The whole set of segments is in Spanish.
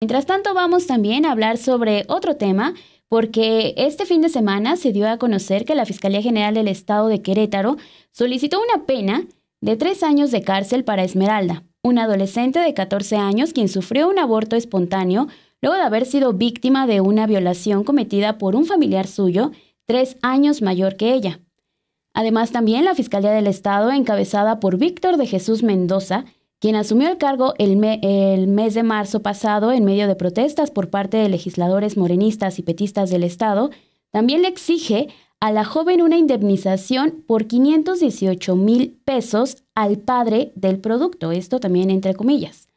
Mientras tanto, vamos también a hablar sobre otro tema, porque este fin de semana se dio a conocer que la Fiscalía General del Estado de Querétaro solicitó una pena de 3 años de cárcel para Esmeralda, una adolescente de 14 años quien sufrió un aborto espontáneo luego de haber sido víctima de una violación cometida por un familiar suyo 3 años mayor que ella. Además, también la Fiscalía del Estado, encabezada por Víctor de Jesús Mendoza, quien asumió el cargo el mes de marzo pasado en medio de protestas por parte de legisladores morenistas y petistas del Estado, también le exige a la joven una indemnización por 518,000 pesos al padre del producto, esto también entre comillas.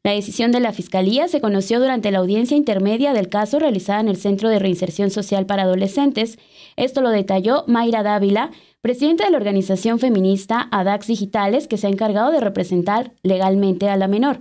La decisión de la Fiscalía se conoció durante la audiencia intermedia del caso realizada en el Centro de Reinserción Social para Adolescentes. Esto lo detalló Mayra Dávila, presidenta de la organización feminista ADAX Digitales, que se ha encargado de representar legalmente a la menor.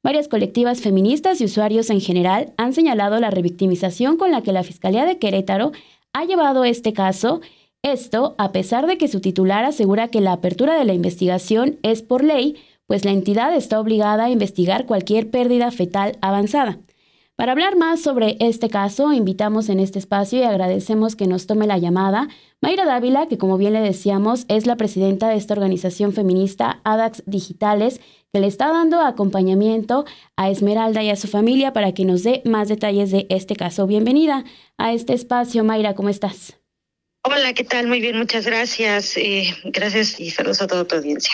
Varias colectivas feministas y usuarios en general han señalado la revictimización con la que la Fiscalía de Querétaro ha llevado este caso, esto a pesar de que su titular asegura que la apertura de la investigación es por ley, pues la entidad está obligada a investigar cualquier pérdida fetal avanzada. Para hablar más sobre este caso, invitamos en este espacio y agradecemos que nos tome la llamada Mayra Dávila, que como bien le decíamos, es la presidenta de esta organización feminista ADAX Digitales, que le está dando acompañamiento a Esmeralda y a su familia para que nos dé más detalles de este caso. Bienvenida a este espacio, Mayra, ¿cómo estás? Hola, ¿qué tal? Muy bien, muchas gracias. Gracias y saludos a toda tu audiencia.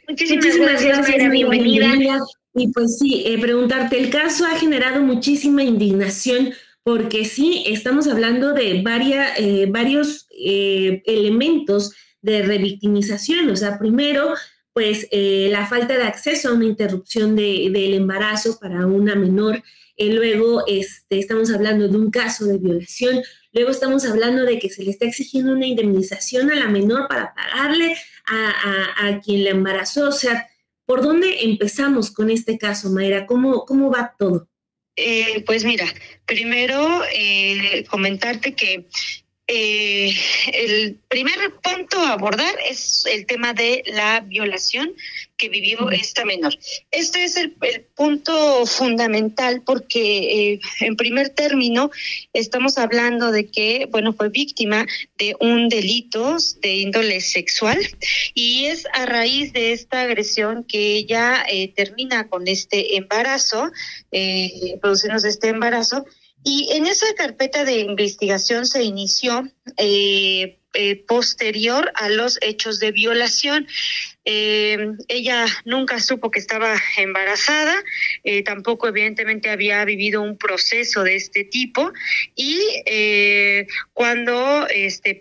Muchísimas gracias, Mayra, bienvenida. Y pues sí, preguntarte, el caso ha generado muchísima indignación porque sí, estamos hablando de varios elementos de revictimización. O sea, primero, pues la falta de acceso a una interrupción del embarazo para una menor. Luego estamos hablando de un caso de violación. Luego estamos hablando de que se le está exigiendo una indemnización a la menor para pagarle a quien la embarazó. O sea, ¿por dónde empezamos con este caso, Mayra? ¿Cómo va todo? Pues mira, primero comentarte que el primer punto a abordar es el tema de la violación que vivió esta menor. Este es el punto fundamental porque en primer término estamos hablando de que, bueno, fue víctima de un delito de índole sexual y es a raíz de esta agresión que ella termina con este embarazo, produciéndose este embarazo. Y en esa carpeta de investigación se inició posterior a los hechos de violación. Ella nunca supo que estaba embarazada, tampoco evidentemente había vivido un proceso de este tipo y cuando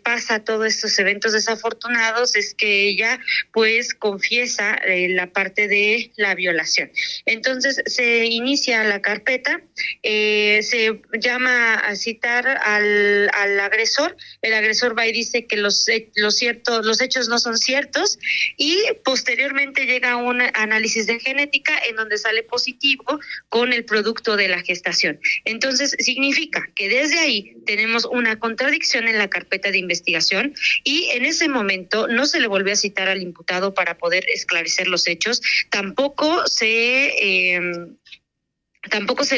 pasa todos estos eventos desafortunados es que ella pues confiesa la parte de la violación. Entonces se inicia la carpeta, se llama a citar al agresor, el agresor va y dice que los hechos no son ciertos y posteriormente llega un análisis de genética en donde sale positivo con el producto de la gestación. Entonces, significa que desde ahí tenemos una contradicción en la carpeta de investigación y en ese momento no se le volvió a citar al imputado para poder esclarecer los hechos, tampoco se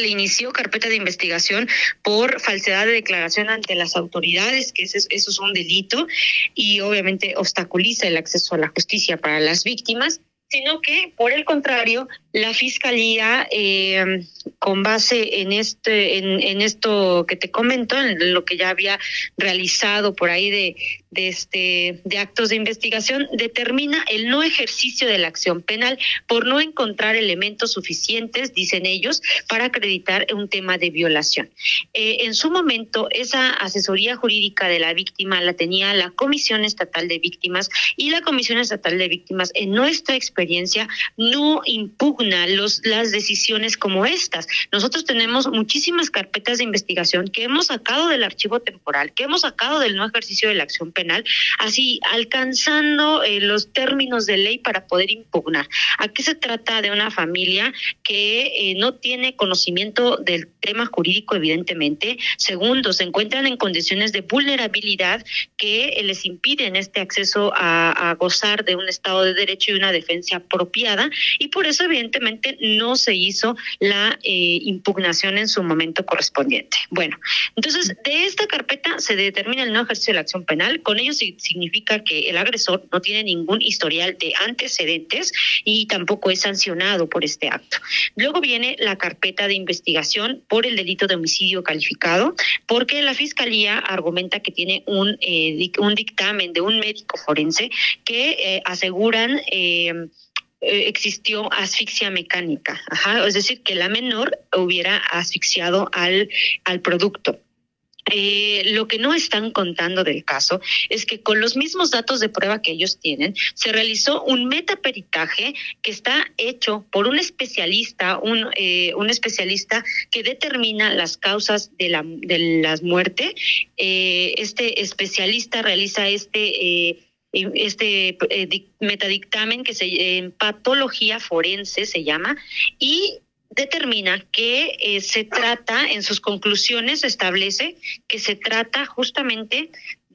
le inició carpeta de investigación por falsedad de declaración ante las autoridades, que eso es un delito y obviamente obstaculiza el acceso a la justicia para las víctimas, sino que, por el contrario, la Fiscalía, con base en esto que te comento, en lo que ya había realizado por ahí de actos de investigación, determina el no ejercicio de la acción penal por no encontrar elementos suficientes, dicen ellos, para acreditar un tema de violación. En su momento, esa asesoría jurídica de la víctima la tenía la Comisión Estatal de Víctimas y la Comisión Estatal de Víctimas, en nuestra experiencia, no impugna las decisiones como estas. Nosotros tenemos muchísimas carpetas de investigación que hemos sacado del archivo temporal, que hemos sacado del no ejercicio de la acción penal penal, así alcanzando los términos de ley para poder impugnar. Aquí se trata de una familia que no tiene conocimiento del tema jurídico, evidentemente. Segundo, se encuentran en condiciones de vulnerabilidad que les impiden este acceso a gozar de un Estado de Derecho y una defensa apropiada, y por eso evidentemente no se hizo la impugnación en su momento correspondiente. Bueno, entonces de esta carpeta se determina el no ejercicio de la acción penal. Con ello significa que el agresor no tiene ningún historial de antecedentes y tampoco es sancionado por este acto. Luego viene la carpeta de investigación por el delito de homicidio calificado, porque la Fiscalía argumenta que tiene un dictamen de un médico forense que aseguran existió asfixia mecánica, es decir, que la menor hubiera asfixiado al producto. Lo que no están contando del caso es que con los mismos datos de prueba que ellos tienen, se realizó un metaperitaje que está hecho por un especialista, un especialista que determina las causas de la muerte. Este especialista realiza metadictamen que en patología forense se llama, y determina que se trata, en sus conclusiones establece que se trata justamente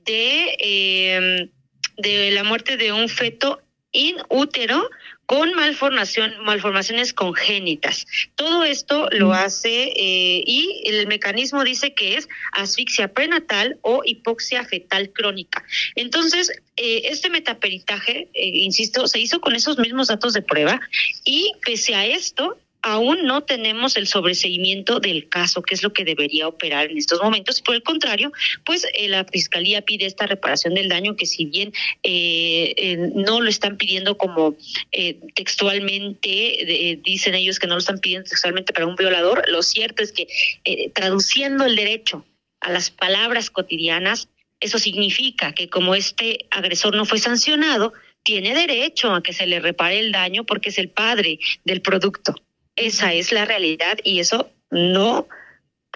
de la muerte de un feto in útero con malformaciones congénitas. Todo esto lo hace y el mecanismo dice que es asfixia prenatal o hipoxia fetal crónica. Entonces, este metaperitaje, insisto, se hizo con esos mismos datos de prueba, y pese a esto, aún no tenemos el sobreseimiento del caso, que es lo que debería operar en estos momentos. Por el contrario, pues la Fiscalía pide esta reparación del daño, que si bien no lo están pidiendo como textualmente, dicen ellos que no lo están pidiendo textualmente para un violador, lo cierto es que traduciendo el derecho a las palabras cotidianas, eso significa que como este agresor no fue sancionado, tiene derecho a que se le repare el daño porque es el padre del producto. Esa es la realidad y eso no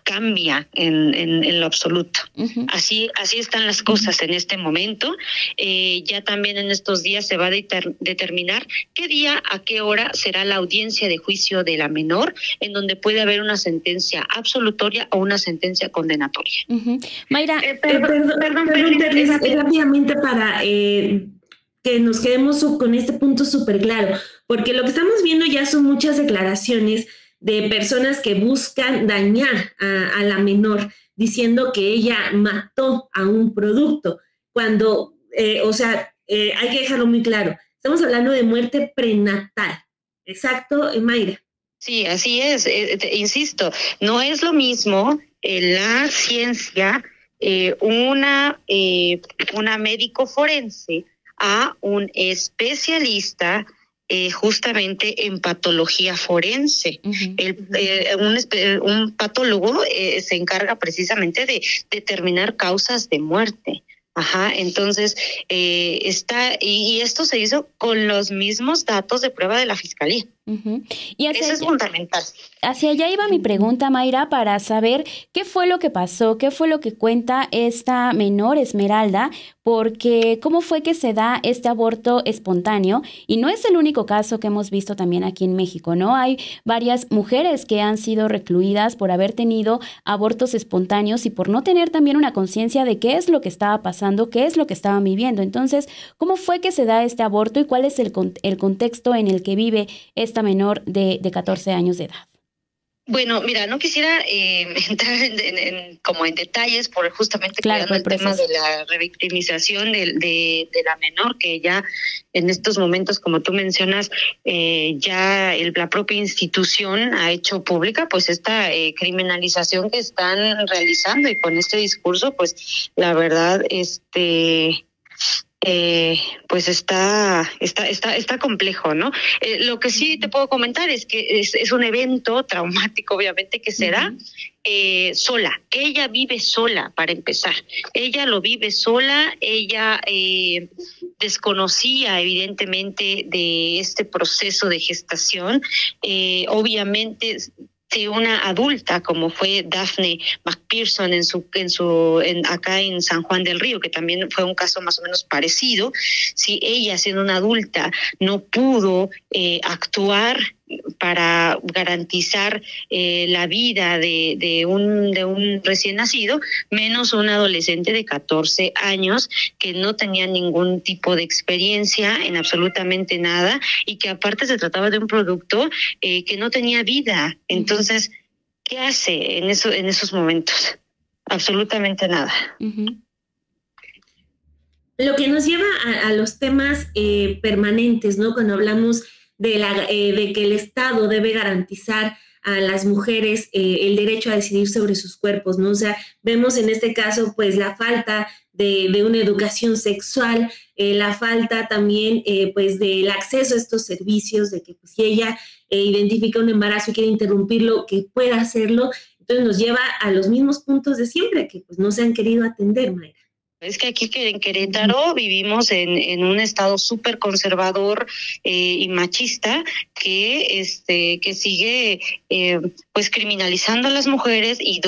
cambia en lo absoluto. Así están las cosas en este momento. Ya también en estos días se va a determinar qué día, a qué hora será la audiencia de juicio de la menor, en donde puede haber una sentencia absolutoria o una sentencia condenatoria. Mayra, perdón, rápidamente para que nos quedemos con este punto súper claro, porque lo que estamos viendo ya son muchas declaraciones de personas que buscan dañar a la menor, diciendo que ella mató a un producto, cuando, hay que dejarlo muy claro, estamos hablando de muerte prenatal. ¿Exacto, Mayra? Sí, así es. Insisto, no es lo mismo la ciencia, una médico forense a un especialista justamente en patología forense. Un patólogo se encarga precisamente de determinar causas de muerte. Entonces y esto se hizo con los mismos datos de prueba de la Fiscalía. Y eso es fundamental. Hacia allá iba mi pregunta, Mayra, para saber qué fue lo que pasó, qué fue lo que cuenta esta menor Esmeralda, porque cómo fue que se da este aborto espontáneo, y no es el único caso que hemos visto también aquí en México, ¿no? Hay varias mujeres que han sido recluidas por haber tenido abortos espontáneos y por no tener también una conciencia de qué es lo que estaba pasando, qué es lo que estaban viviendo. Entonces, ¿cómo fue que se da este aborto y cuál es el contexto en el que vive esta menor de 14 años de edad? Bueno, mira, no quisiera entrar como en detalles por justamente cuidando el tema de la revictimización de la menor, que ya en estos momentos, como tú mencionas, ya la propia institución ha hecho pública pues esta criminalización que están realizando, y con este discurso pues la verdad pues está complejo, ¿no? Lo que sí te puedo comentar es que es un evento traumático, obviamente, que se da sola. Ella vive sola, para empezar. Ella lo vive sola. Ella desconocía, evidentemente, de este proceso de gestación. Obviamente Sí, una adulta como fue Daphne McPherson acá en San Juan del Río, que también fue un caso más o menos parecido. Si ella, siendo una adulta, no pudo actuar para garantizar la vida de un recién nacido, menos un adolescente de 14 años que no tenía ningún tipo de experiencia en absolutamente nada y que aparte se trataba de un producto que no tenía vida. Entonces, ¿qué hace en esos momentos? Absolutamente nada. Uh-huh. Lo que nos lleva a los temas permanentes, ¿no? Cuando hablamos de que el Estado debe garantizar a las mujeres el derecho a decidir sobre sus cuerpos, ¿no? O sea, vemos en este caso, pues, la falta de una educación sexual, la falta también, pues, del acceso a estos servicios, de que pues, si ella identifica un embarazo y quiere interrumpirlo, que pueda hacerlo. Entonces nos lleva a los mismos puntos de siempre, que pues no se han querido atender, Mayra. Es que aquí en Querétaro vivimos en un estado súper conservador y machista que sigue pues criminalizando a las mujeres y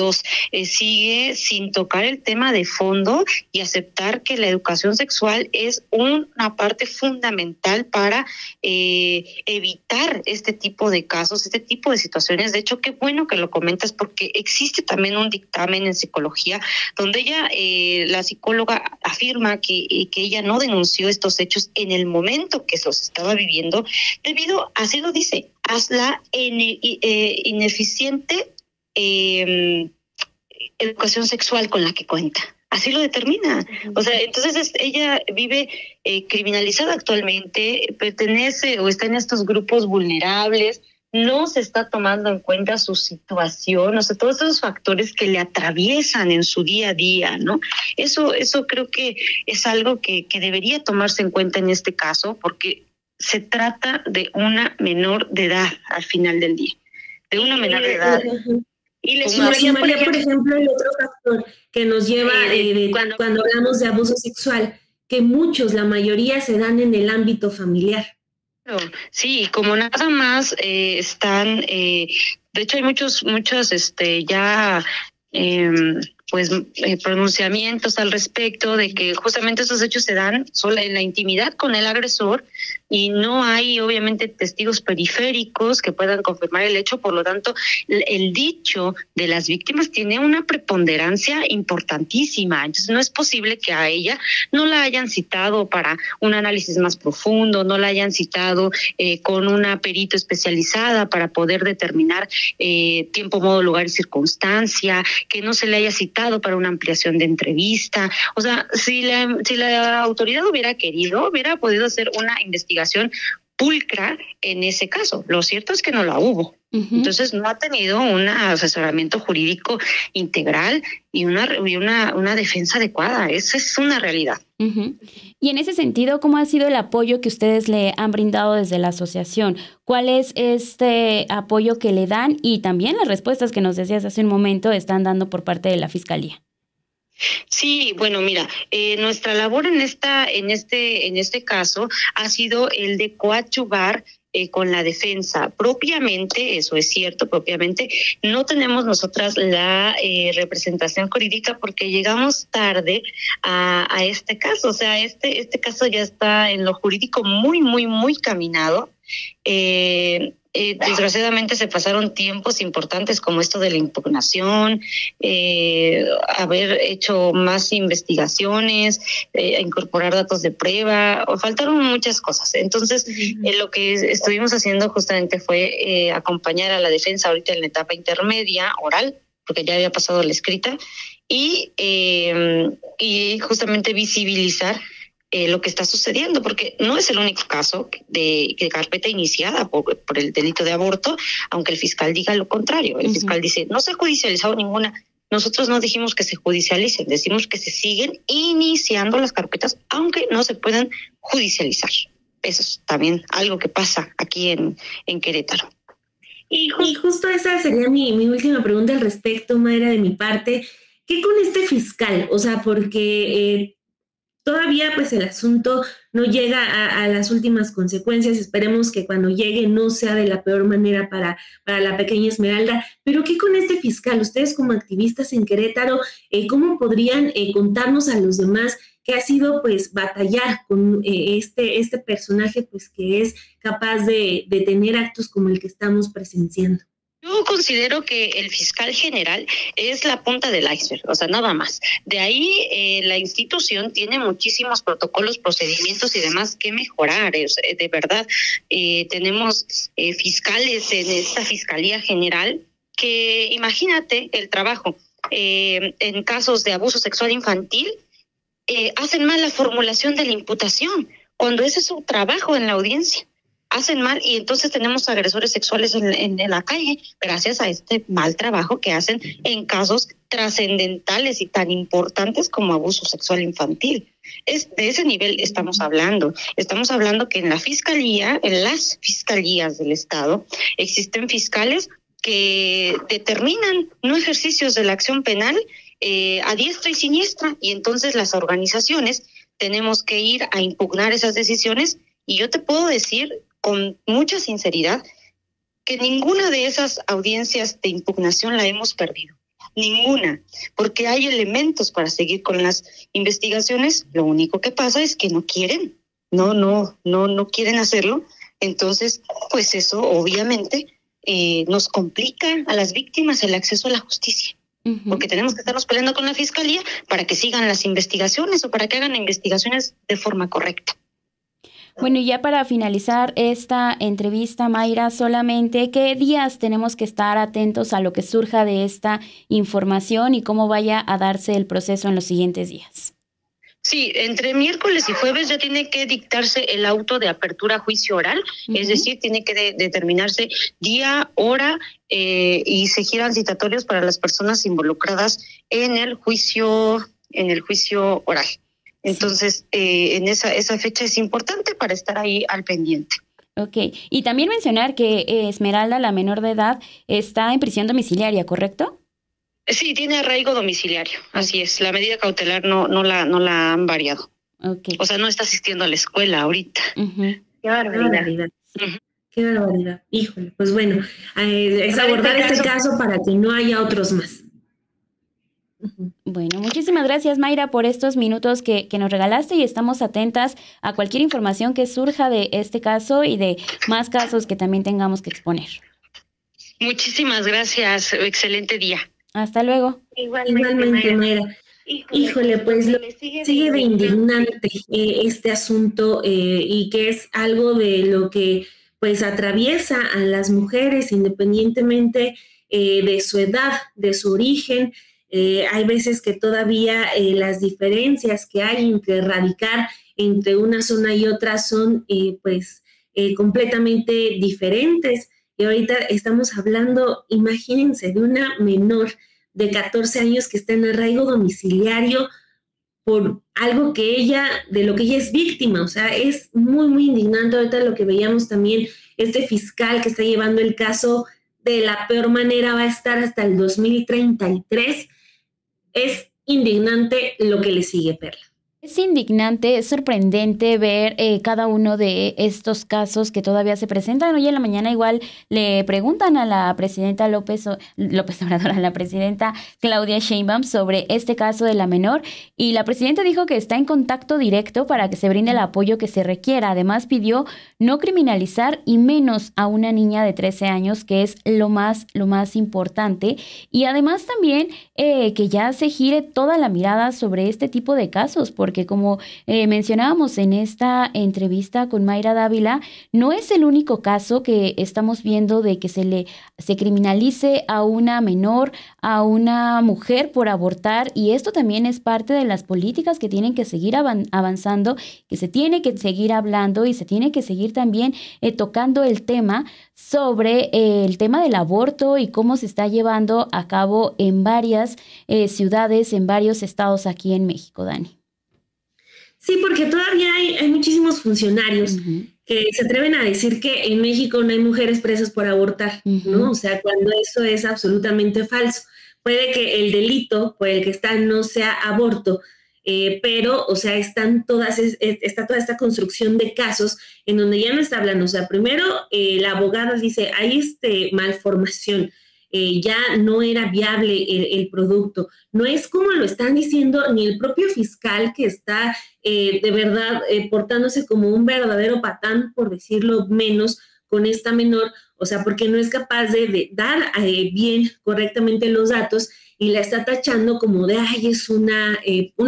sigue sin tocar el tema de fondo y aceptar que la educación sexual es una parte fundamental para evitar este tipo de casos, este tipo de situaciones. De hecho, qué bueno que lo comentas porque existe también un dictamen en psicología donde la psicóloga afirma que ella no denunció estos hechos en el momento que los estaba viviendo debido, así lo dice, a la ineficiente educación sexual con la que cuenta. Así lo determina. O sea, entonces ella vive criminalizada actualmente, pertenece o está en estos grupos vulnerables, no se está tomando en cuenta su situación, o sea, todos esos factores que le atraviesan en su día a día, ¿no? Eso creo que es algo que debería tomarse en cuenta en este caso, porque se trata de una menor de edad al final del día, de una menor de edad. Y le sumaría, por ejemplo, el otro factor que nos lleva cuando hablamos de abuso sexual, que la mayoría se dan en el ámbito familiar. Sí, como nada más están, de hecho hay muchos ya pronunciamientos al respecto de que justamente esos hechos se dan solo en la intimidad con el agresor y no hay obviamente testigos periféricos que puedan confirmar el hecho, por lo tanto el dicho de las víctimas tiene una preponderancia importantísima. Entonces no es posible que a ella no la hayan citado para un análisis más profundo, no la hayan citado con una perito especializada para poder determinar tiempo, modo, lugar y circunstancia, que no se le haya citado para una ampliación de entrevista. O sea, si la autoridad hubiera querido, hubiera podido hacer una investigación pulcra en ese caso. Lo cierto es que no la hubo. Uh-huh. Entonces no ha tenido un asesoramiento jurídico integral y una defensa adecuada. Esa es una realidad. Uh-huh. Y en ese sentido, ¿cómo ha sido el apoyo que ustedes le han brindado desde la asociación? ¿Cuál es este apoyo que le dan? Y también las respuestas que nos decías hace un momento están dando por parte de la Fiscalía. Sí, bueno, mira, nuestra labor en este caso ha sido el de coadyuvar con la defensa. Propiamente, eso es cierto, no tenemos nosotras la representación jurídica porque llegamos tarde a este caso. O sea, este caso ya está en lo jurídico muy, muy, muy caminado. Desgraciadamente se pasaron tiempos importantes como esto de la impugnación, haber hecho más investigaciones, incorporar datos de prueba, faltaron muchas cosas. Entonces, lo que estuvimos haciendo justamente fue acompañar a la defensa ahorita en la etapa intermedia, oral, porque ya había pasado la escrita, y justamente visibilizar lo que está sucediendo, porque no es el único caso de carpeta iniciada por el delito de aborto, aunque el fiscal diga lo contrario. El fiscal dice, no se ha judicializado ninguna. Nosotros no dijimos que se judicialicen, decimos que se siguen iniciando las carpetas, aunque no se puedan judicializar. Eso es también algo que pasa aquí en Querétaro. Y justo esa sería mi última pregunta al respecto, Mayra, de mi parte. ¿Qué con este fiscal? O sea, porque todavía pues el asunto no llega a las últimas consecuencias. Esperemos que cuando llegue no sea de la peor manera para la pequeña Esmeralda. Pero ¿qué con este fiscal? Ustedes como activistas en Querétaro, ¿cómo podrían contarnos a los demás qué ha sido pues batallar con este personaje pues que es capaz de tener actos como el que estamos presenciando? Yo considero que el fiscal general es la punta del iceberg, o sea, nada más. De ahí la institución tiene muchísimos protocolos, procedimientos y demás que mejorar. De verdad, tenemos fiscales en esta Fiscalía General que, imagínate el trabajo, en casos de abuso sexual infantil, hacen mal la formulación de la imputación, cuando ese es su trabajo en la audiencia. Hacen mal y entonces tenemos agresores sexuales en la calle gracias a este mal trabajo que hacen en casos trascendentales y tan importantes como abuso sexual infantil. De ese nivel estamos hablando. Estamos hablando que en la fiscalía, en las fiscalías del Estado, existen fiscales que determinan no ejercicios de la acción penal a diestra y siniestra, y entonces las organizaciones tenemos que ir a impugnar esas decisiones. Y yo te puedo decir con mucha sinceridad que ninguna de esas audiencias de impugnación la hemos perdido, ninguna, porque hay elementos para seguir con las investigaciones. Lo único que pasa es que no quieren, no quieren hacerlo. Entonces, pues eso obviamente nos complica a las víctimas el acceso a la justicia. Porque tenemos que estarnos peleando con la fiscalía para que sigan las investigaciones o para que hagan investigaciones de forma correcta. Bueno, y ya para finalizar esta entrevista, Mayra, solamente ¿qué días tenemos que estar atentos a lo que surja de esta información y cómo vaya a darse el proceso en los siguientes días? Sí, entre miércoles y jueves ya tiene que dictarse el auto de apertura a juicio oral, es decir, tiene que determinarse día, hora y se giran citatorios para las personas involucradas en el juicio oral. Entonces, en esa fecha es importante para estar ahí al pendiente. Ok, y también mencionar que Esmeralda, la menor de edad, está en prisión domiciliaria, ¿correcto? Sí, tiene arraigo domiciliario, así es. La medida cautelar no la han variado. Okay. O sea, no está asistiendo a la escuela ahorita. Qué barbaridad. Qué barbaridad. Híjole, pues bueno, es abordar este caso para que no haya otros más. Bueno, muchísimas gracias, Mayra, por estos minutos que nos regalaste, y estamos atentas a cualquier información que surja de este caso y de más casos que también tengamos que exponer. Muchísimas gracias. Excelente día. Hasta luego. Igualmente, Mayra. Híjole, pues sigue de indignante este asunto y que es algo de lo que pues atraviesa a las mujeres independientemente de su edad, de su origen. Hay veces que todavía las diferencias que hay entre radicar entre una zona y otra son completamente diferentes. Y ahorita estamos hablando, imagínense, de una menor de 14 años que está en arraigo domiciliario por algo de lo que ella es víctima. O sea, es muy, muy indignante. Ahorita lo que veíamos también, este fiscal que está llevando el caso de la peor manera va a estar hasta el 2033. Es indignante lo que le sigue, Perla. Es indignante, es sorprendente ver cada uno de estos casos que todavía se presentan. Hoy en la mañana igual le preguntan a la presidenta López Obrador, a la presidenta Claudia Sheinbaum sobre este caso de la menor, y la presidenta dijo que está en contacto directo para que se brinde el apoyo que se requiera. Además pidió no criminalizar y menos a una niña de 13 años, que es lo más importante, y además también que ya se gire toda la mirada sobre este tipo de casos, porque como mencionábamos en esta entrevista con Mayra Dávila, no es el único caso que estamos viendo de que se criminalice a una menor, a una mujer por abortar, y esto también es parte de las políticas que tienen que seguir avanzando, que se tiene que seguir hablando y se tiene que seguir también tocando el tema sobre el tema del aborto y cómo se está llevando a cabo en varias ciudades, en varios estados aquí en México, Dani. Sí, porque todavía hay muchísimos funcionarios que se atreven a decir que en México no hay mujeres presas por abortar, ¿no? O sea, cuando eso es absolutamente falso. Puede que el delito por el que está no sea aborto, pero, o sea, está toda esta construcción de casos en donde ya no está hablando. O sea, primero la abogada dice, hay malformación, ya no era viable el producto. No es como lo están diciendo ni el propio fiscal, que está de verdad portándose como un verdadero patán, por decirlo menos, con esta menor, o sea, porque no es capaz de dar bien, correctamente los datos, y la está tachando como de, ay, es una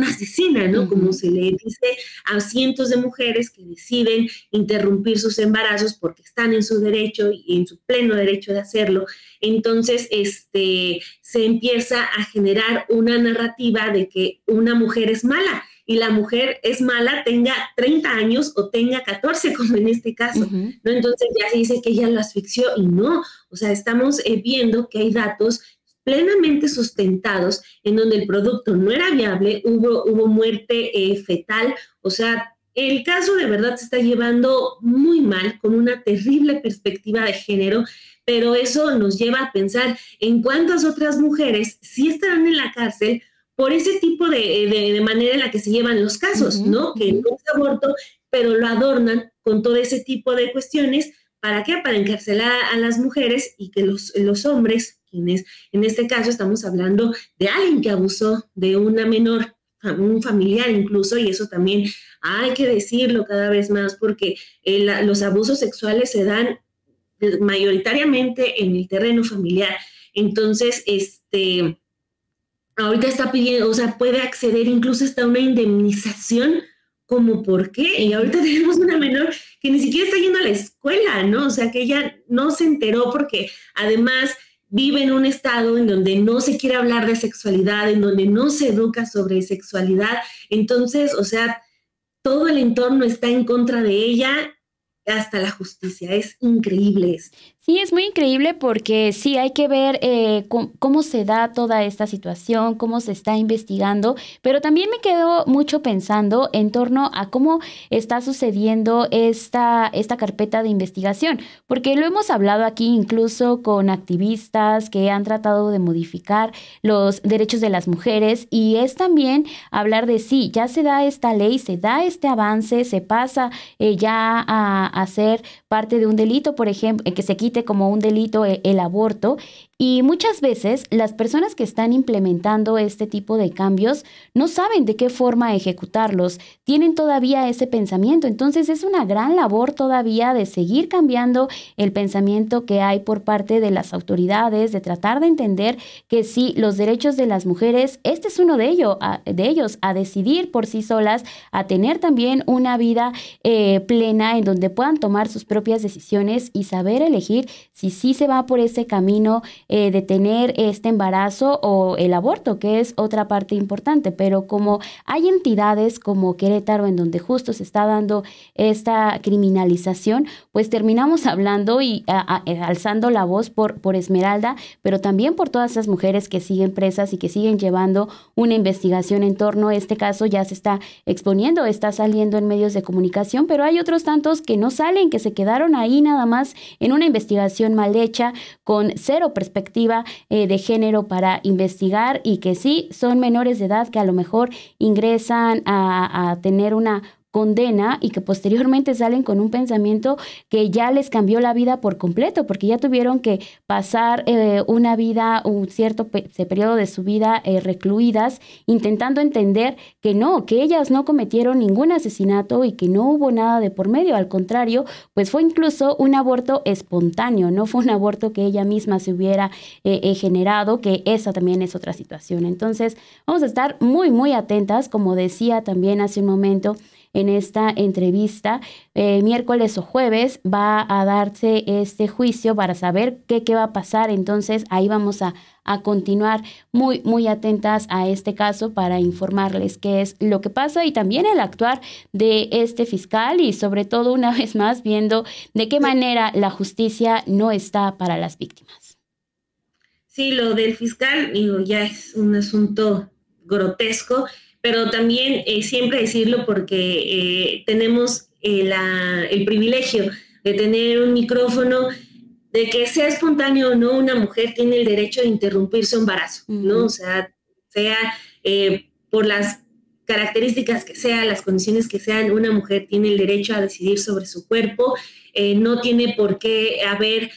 asesina, ¿no? Como se le dice a cientos de mujeres que deciden interrumpir sus embarazos porque están en su derecho y en su pleno derecho de hacerlo. Entonces, se empieza a generar una narrativa de que una mujer es mala, y la mujer es mala, tenga 30 años o tenga 14, como en este caso, ¿no? Entonces ya se dice que ella lo asfixió, y no, o sea, estamos viendo que hay datos plenamente sustentados en donde el producto no era viable, hubo muerte fetal, o sea, el caso de verdad se está llevando muy mal, con una terrible perspectiva de género, pero eso nos lleva a pensar en cuántas otras mujeres sí estarán en la cárcel por ese tipo de manera en la que se llevan los casos, ¿no? Que no es aborto, pero lo adornan con todo ese tipo de cuestiones. ¿Para qué? Para encarcelar a las mujeres, y que los hombres, quienes en este caso estamos hablando de alguien que abusó de una menor, un familiar incluso, y eso también hay que decirlo cada vez más, porque los abusos sexuales se dan mayoritariamente en el terreno familiar. Entonces, ahorita está pidiendo, o sea, puede acceder incluso hasta una indemnización, como por qué. Y ahorita tenemos una menor que ni siquiera está yendo a la escuela, ¿no? O sea, que ella no se enteró, porque además vive en un estado en donde no se quiere hablar de sexualidad, en donde no se educa sobre sexualidad. Entonces, o sea, todo el entorno está en contra de ella, hasta la justicia. Es increíble esto. Sí, es muy increíble, porque sí hay que ver cómo se da toda esta situación, cómo se está investigando, pero también me quedo mucho pensando en torno a cómo está sucediendo esta carpeta de investigación, porque lo hemos hablado aquí incluso con activistas que han tratado de modificar los derechos de las mujeres, y es también hablar de sí, ya se da esta ley, se da este avance, se pasa ya a ser parte de un delito, por ejemplo, que se quite como un delito el aborto, y muchas veces las personas que están implementando este tipo de cambios no saben de qué forma ejecutarlos, tienen todavía ese pensamiento. Entonces es una gran labor todavía de seguir cambiando el pensamiento que hay por parte de las autoridades, de tratar de entender que sí, los derechos de las mujeres, este es uno de ellos, a decidir por sí solas, a tener también una vida plena en donde puedan tomar sus propias decisiones y saber elegir si sí se va por ese camino de tener este embarazo o el aborto, que es otra parte importante. Pero como hay entidades como Querétaro en donde justo se está dando esta criminalización, pues terminamos hablando y alzando la voz por Esmeralda, pero también por todas esas mujeres que siguen presas y que siguen llevando una investigación en torno a este caso. Ya se está exponiendo, está saliendo en medios de comunicación, pero hay otros tantos que no salen, que se quedaron ahí nada más en una investigación mal hecha, con cero perspectiva de género para investigar, y que sí son menores de edad que a lo mejor ingresan a tener una condena y que posteriormente salen con un pensamiento que ya les cambió la vida por completo, porque ya tuvieron que pasar una vida, un cierto periodo de su vida recluidas, intentando entender que no, que ellas no cometieron ningún asesinato y que no hubo nada de por medio. Al contrario, pues fue incluso un aborto espontáneo, no fue un aborto que ella misma se hubiera generado, que esa también es otra situación. Entonces vamos a estar muy, muy atentas, como decía también hace un momento en esta entrevista. Miércoles o jueves va a darse este juicio para saber qué va a pasar. Entonces ahí vamos a continuar muy, muy atentas a este caso para informarles qué es lo que pasa, y también el actuar de este fiscal, y sobre todo, una vez más, viendo de qué manera la justicia no está para las víctimas. Sí, lo del fiscal, digo, ya es un asunto grotesco, pero también siempre decirlo, porque tenemos el privilegio de tener un micrófono, de que sea espontáneo o no, una mujer tiene el derecho de interrumpir su embarazo, ¿no? O sea por las características que sean, las condiciones que sean, una mujer tiene el derecho a decidir sobre su cuerpo, no tiene por qué haber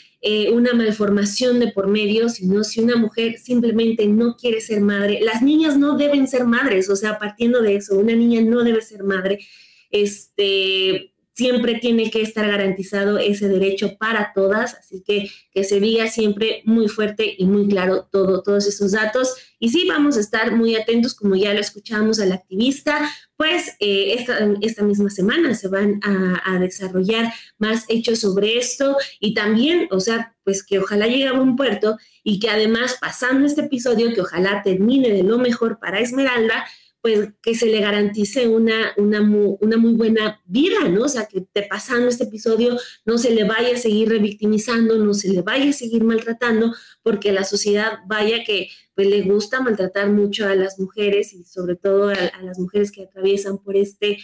una malformación de por medio, sino si una mujer simplemente no quiere ser madre. Las niñas no deben ser madres, o sea, partiendo de eso, una niña no debe ser madre. Siempre tiene que estar garantizado ese derecho para todas, así que se diga siempre muy fuerte y muy claro todos esos datos. Y sí, vamos a estar muy atentos, como ya lo escuchamos al activista, pues esta misma semana se van a desarrollar más hechos sobre esto y también, o sea, pues que ojalá llegue a buen puerto y que además, pasando este episodio, que ojalá termine de lo mejor para Esmeralda, pues que se le garantice una muy buena vida, ¿no? O sea, que pasando este episodio no se le vaya a seguir revictimizando, no se le vaya a seguir maltratando, porque la sociedad vaya que pues le gusta maltratar mucho a las mujeres y sobre todo a las mujeres que atraviesan por este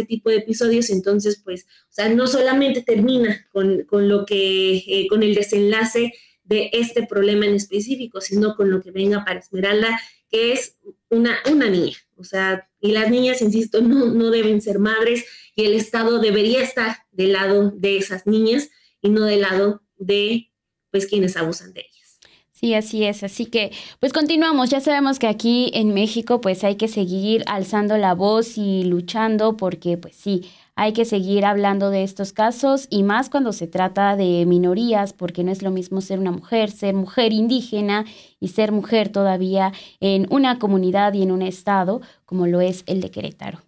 tipo de episodios. Entonces, pues, o sea, no solamente termina con el desenlace de este problema en específico, sino con lo que venga para Esmeralda, que es una niña, o sea, y las niñas, insisto, no deben ser madres y el Estado debería estar del lado de esas niñas y no del lado de, pues, quienes abusan de ellas. Sí, así es. Así que, pues continuamos. Ya sabemos que aquí en México, pues hay que seguir alzando la voz y luchando porque, pues sí, hay que seguir hablando de estos casos y más cuando se trata de minorías, porque no es lo mismo ser mujer indígena y ser mujer todavía en una comunidad y en un estado como lo es el de Querétaro.